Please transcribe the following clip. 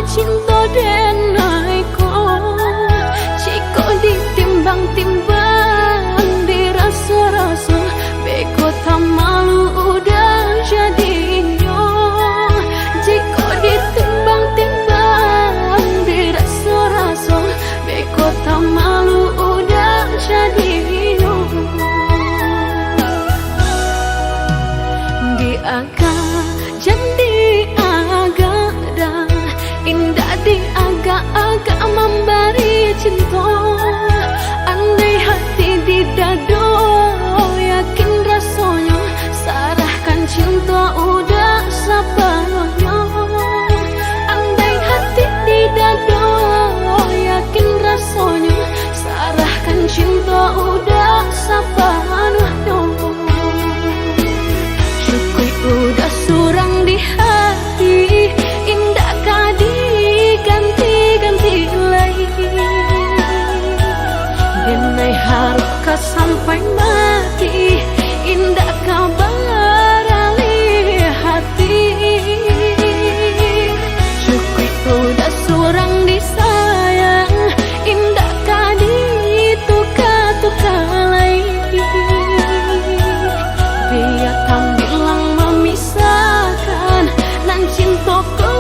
cinta denai ko Ciko ditimbang-timbang dirasa-rasa beko tak malu udah jadinya Ciko ditimbang-timbang dirasa-rasa beko tak malu udah jadinya Di agak jadi agak dah indah di agak-agak memberi cinta andai hati di dado yakin rasanya sarahkan cinta udah sepenuhnya andai hati di dado yakin rasanya sarahkan cinta udah sepenuhnya syukur udah surang di hati indah kadi ganti-ganti lagi denai harap sampai mati indah kabar alih hati syukur udah surang disayang indah kadi tuka-tuka lagi biar tak bilang memisahkan nan cintaku